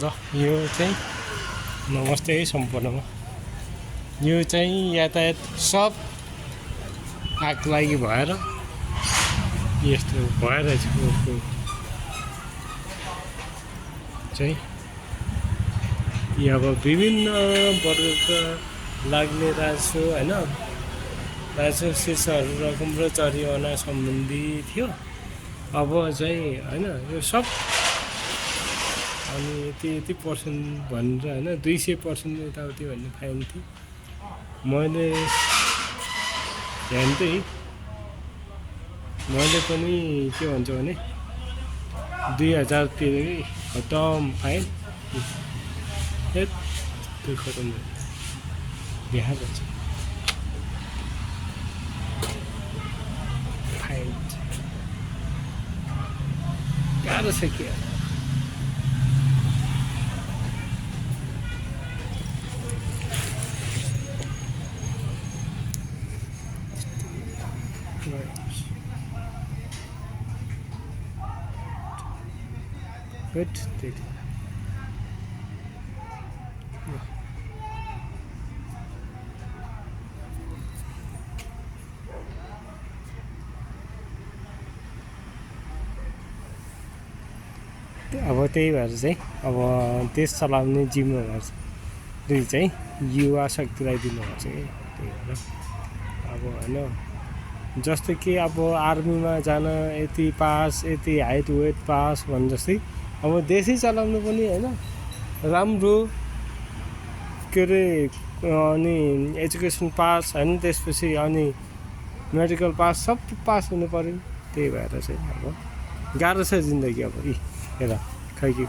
र यो चाहिँ नमस्ते सम्पूर्णमा यो चाहिँ यातायात सब आगको लागि भएर यस्तो भएर चाहिँ अब विभिन्न वर्गका लाग्ने राजस्व होइन राजस्व शीर्षहरू रकम र जरिवाना सम्बन्धी थियो। अब चाहिँ होइन यो सब अनि यति पर्सेन्ट भनेर होइन 200% यताउति भन्ने फाइन थियो। मैले पनि के भन्छ भने 2000 तिरेँ खतम फाइन त्यो खतम देखाएको छ फाइन गाह्रो छ के good did अब त्यही भएर चाहिँ अब देश चलाउने जिम्मेवारी चाहिँ युवा शक्तिलाई दिनुपर्छ कि त्यही भएर अब होइन जस्तै कि अब आर्मीमा जान यति पास यति हाइट वेट पास भने जस्तै अब देशै चलाउनु पनि होइन राम्रो के अरे अनि एजुकेसन पास होइन त्यसपछि अनि मेडिकल पास सब पास हुनु पऱ्यो। त्यही भएर चाहिँ अब गाह्रो छ जिन्दगी अब हेर खै के